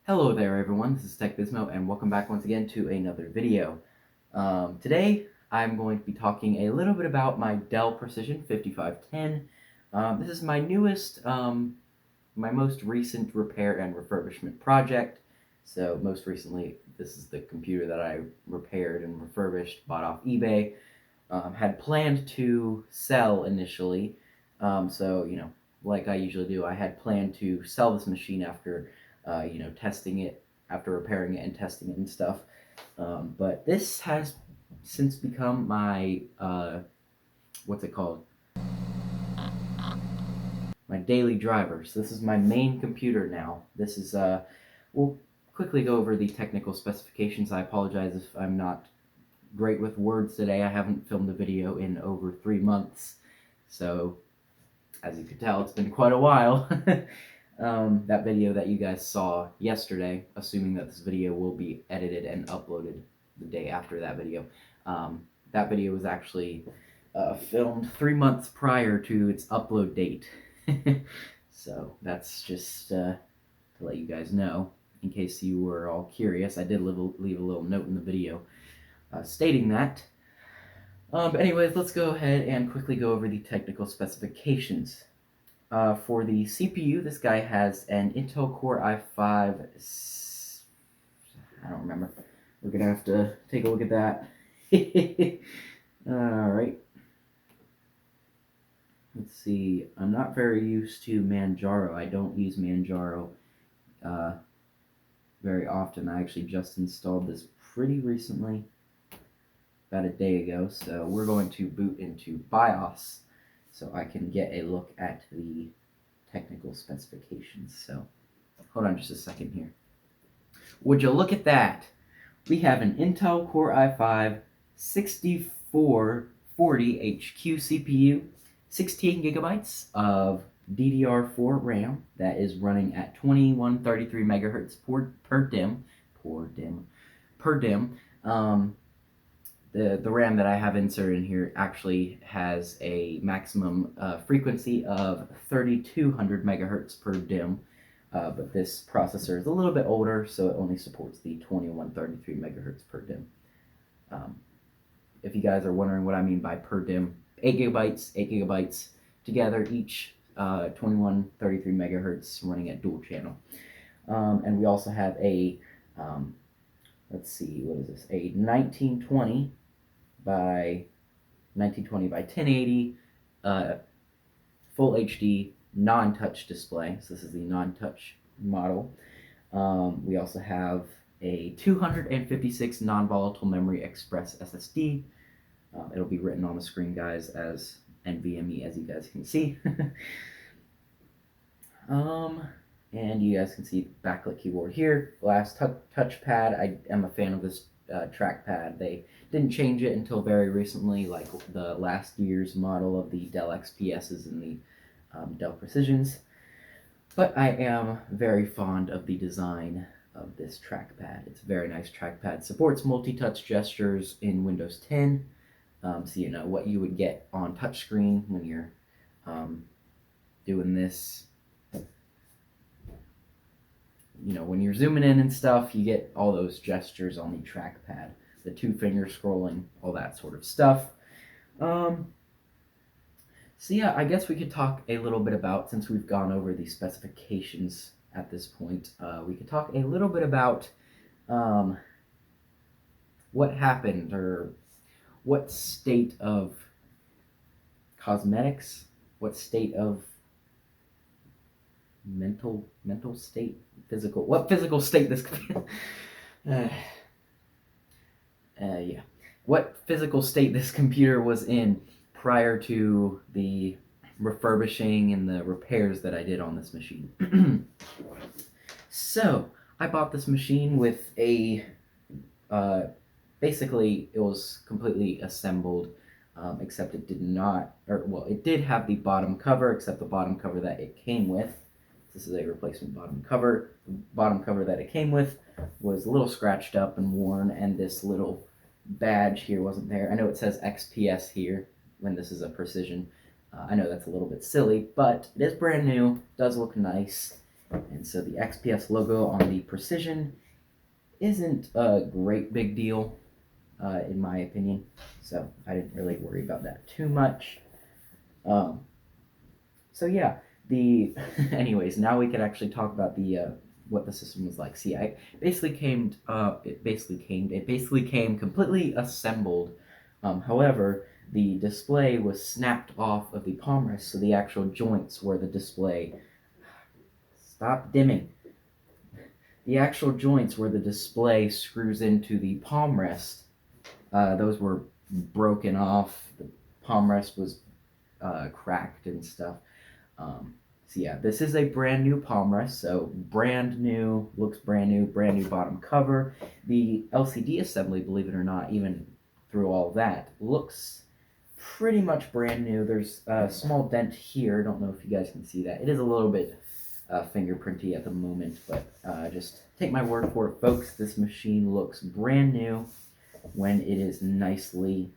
Hello there everyone, this is TechBizmo and welcome back once again to another video. Today I'm going to be talking a little bit about my Dell Precision 5510. This is my newest, my most recent repair and refurbishment project. So most recently this is the computer that I repaired and refurbished, bought off eBay. Had planned to sell initially, like I usually do, I had planned to sell this machine after testing it, after repairing it and testing it and stuff. But this has since become my, what's it called? My daily driver. So this is my main computer now. This is, we'll quickly go over the technical specifications. I apologize if I'm not great with words today. I haven't filmed a video in over 3 months. So, as you can tell, it's been quite a while. That video that you guys saw yesterday, assuming that this video will be edited and uploaded the day after that video, that video was actually filmed 3 months prior to its upload date. So that's just to let you guys know, in case you were all curious. I did leave a little note in the video stating that. But anyways, let's go ahead and quickly go over the technical specifications. For the CPU, this guy has an Intel Core i5, I don't remember. We're going to have to take a look at that. Alright. Let's see. I'm not very used to Manjaro. I don't use Manjaro very often. I actually just installed this pretty recently, about a day ago. So we're going to boot into BIOS so I can get a look at the technical specifications. So hold on just a second here. Would you look at that? We have an Intel Core i5 6440HQ CPU, 16 gigabytes of DDR4 RAM that is running at 2133 megahertz per DIMM. The RAM that I have inserted in here actually has a maximum frequency of 3200 megahertz per DIMM, but this processor is a little bit older, so it only supports the 2133 megahertz per DIMM. If you guys are wondering what I mean by per DIMM, 8 gigabytes together, each 2133 megahertz running at dual channel. And we also have a, let's see, what is this? A 1920 by 1080 full HD non-touch display. So this is the non-touch model. We also have a 256 non-volatile memory express SSD. It'll be written on the screen, guys, as NVMe, as you guys can see. And you guys can see backlit keyboard here, glass touchpad. I am a fan of this trackpad. They didn't change it until very recently, like the last year's model of the Dell XPSs and the Dell Precisions. But I am very fond of the design of this trackpad. It's a very nice trackpad. Supports multi-touch gestures in Windows 10. So you know what you would get on touchscreen when you're doing this. You know, when you're zooming in and stuff, you get all those gestures on the trackpad, the 2-finger scrolling, all that sort of stuff. So yeah, I guess we could talk a little bit about, since we've gone over the specifications at this point, we could talk a little bit about what happened, or what state of cosmetics, what state of mental state, what physical state this what physical state this computer was in prior to the refurbishing and the repairs that I did on this machine. So I bought this machine with a basically it was completely assembled, except it did not, or well, it did have the bottom cover, except the bottom cover that it came with. This is a replacement bottom cover. The bottom cover that it came with was a little scratched up and worn, and this little badge here wasn't there. I know it says XPS here when this is a Precision. I know that's a little bit silly, but it is brand new, does look nice, And so the XPS logo on the Precision isn't a great big deal, in my opinion. So I didn't really worry about that too much. Um, so yeah, the anyways, now we could actually talk about the what the system was like. See, it basically came completely assembled. However, the display was snapped off of the palm rest, so the actual joints where the display stop dimming. The actual joints where the display screws into the palm rest, those were broken off. The palm rest was cracked and stuff. So yeah, this is a brand new palm rest, so brand new, looks brand new bottom cover. The LCD assembly, believe it or not, even through all that, looks pretty much brand new. There's a small dent here. Don't know if you guys can see that. It is a little bit fingerprinty at the moment, but just take my word for it, folks. This machine looks brand new when it is nicely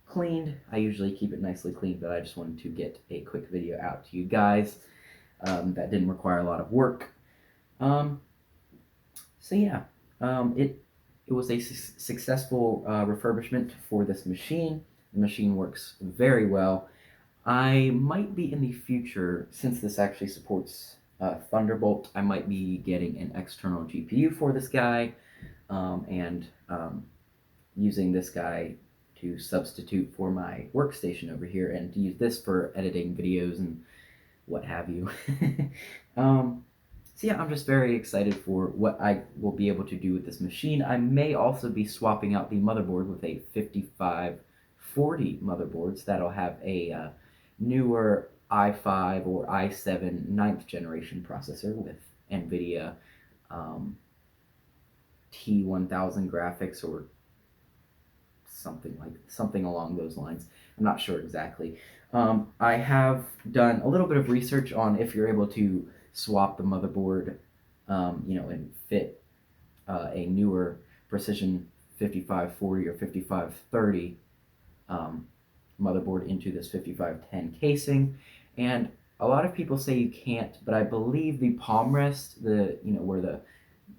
cleaned. I usually keep it nicely cleaned, but I just wanted to get a quick video out to you guys. That didn't require a lot of work. So yeah, it was a successful refurbishment for this machine. The machine works very well. I might be in the future, since this actually supports Thunderbolt, I might be getting an external GPU for this guy, and using this guy to substitute for my workstation over here, and to use this for editing videos and what have you. um, so yeah, I'm just very excited for what I will be able to do with this machine. I may also be swapping out the motherboard with a 5540 motherboards that'll have a newer i5 or i7 ninth generation processor with NVIDIA T1000 graphics or something along those lines. I'm not sure exactly. I have done a little bit of research on if you're able to swap the motherboard, and fit a newer Precision 5540 or 5530 motherboard into this 5510 casing, and a lot of people say you can't, but I believe the palm rest, where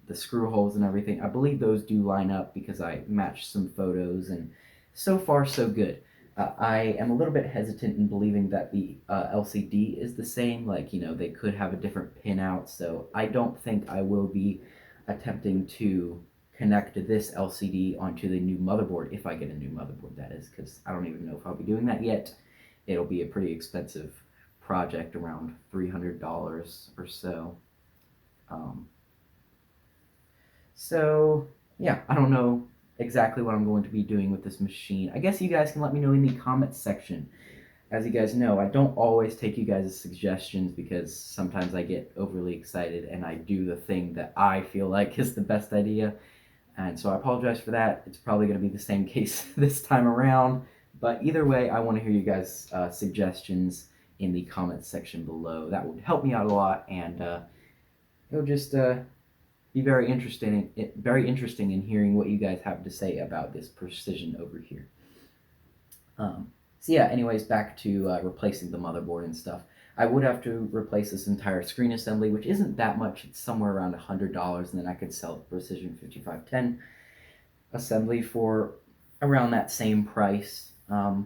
the screw holes and everything, I believe those do line up because I matched some photos, and so far so good. I am a little bit hesitant in believing that the LCD is the same. Like, they could have a different pin out, so I don't think I will be attempting to connect this LCD onto the new motherboard, if I get a new motherboard, that is, because I don't even know if I'll be doing that yet. It'll be a pretty expensive project, around $300 or so. Um, so, yeah, I don't know exactly what I'm going to be doing with this machine. I guess you guys can let me know in the comments section. As you guys know, I don't always take you guys' suggestions because sometimes I get overly excited and I do the thing that I feel like is the best idea. And so I apologize for that. It's probably going to be the same case this time around. But either way, I want to hear you guys' suggestions in the comments section below. That would help me out a lot, and it'll just be very interesting in hearing what you guys have to say about this Precision over here. So yeah, anyways, back to replacing the motherboard and stuff. I would have to replace this entire screen assembly, which isn't that much. It's somewhere around $100, and then I could sell the Precision 5510 assembly for around that same price. But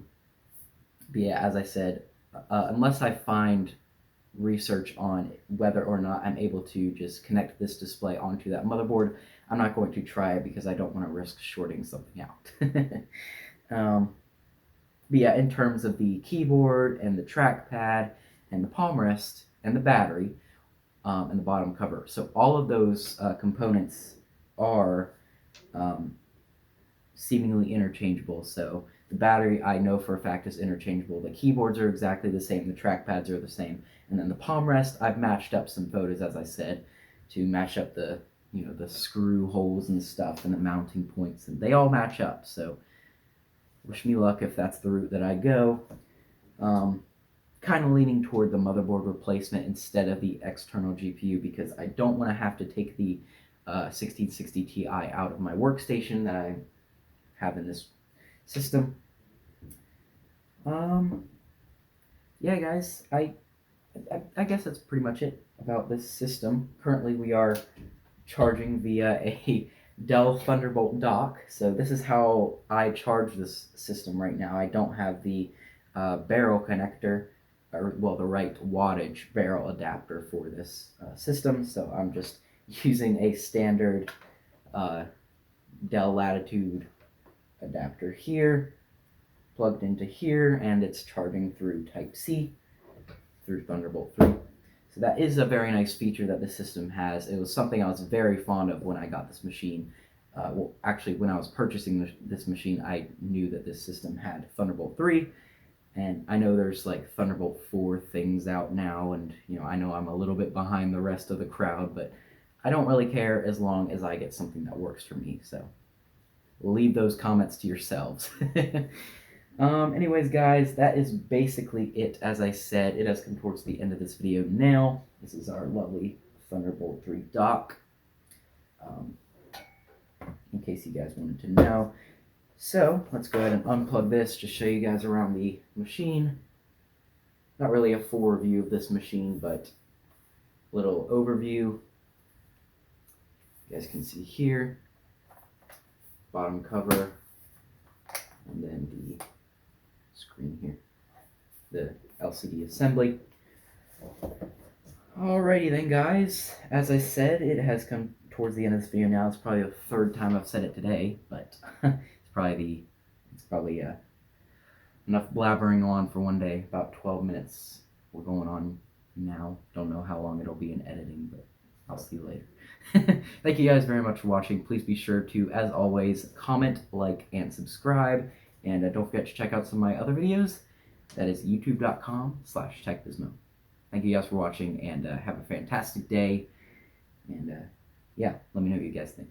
yeah, as I said, unless I find research on whether or not I'm able to just connect this display onto that motherboard, I'm not going to try it because I don't want to risk shorting something out. But yeah, in terms of the keyboard and the trackpad and the palm rest and the battery and the bottom cover, so all of those components are seemingly interchangeable. So the battery, I know for a fact, is interchangeable. The keyboards are exactly the same. The trackpads are the same. And then the palm rest, I've matched up some photos, as I said, to match up the screw holes and stuff and the mounting points, and they all match up. So wish me luck if that's the route that I go. Kind of leaning toward the motherboard replacement instead of the external GPU because I don't want to have to take the 1660 Ti out of my workstation that I have in this system. Yeah, guys, I guess that's pretty much it about this system. Currently, we are charging via a Dell Thunderbolt dock. So this is how I charge this system right now. I don't have the barrel connector, or well, the right wattage barrel adapter for this system. So I'm just using a standard uh, Dell Latitude adapter here, plugged into here, and it's charging through Type-C, through Thunderbolt 3. So that is a very nice feature that the system has. It was something I was very fond of when I got this machine. Well, actually, when I was purchasing this machine, I knew that this system had Thunderbolt 3, and I know there's like Thunderbolt 4 things out now, and I know I'm a little bit behind the rest of the crowd, but I don't really care as long as I get something that works for me. So leave those comments to yourselves. Anyways, guys, that is basically it. As I said, it has come towards the end of this video now. This is our lovely Thunderbolt 3 dock, in case you guys wanted to know. So let's go ahead and unplug this, just show you guys around the machine. Not really a full review of this machine, but a little overview. You guys can see here, bottom cover, and then the screen here, the LCD assembly. Alrighty then, guys, as I said, it has come towards the end of this video now. It's probably the third time I've said it today, but it's probably enough blabbering on for one day. About 12 minutes we're going on now. Don't know how long it'll be in editing, but I'll see you later. Thank you guys very much for watching. Please be sure to, as always, comment, like, and subscribe. And don't forget to check out some of my other videos. That is youtube.com/TechBizmo. Thank you guys for watching, and have a fantastic day. And yeah, let me know what you guys think.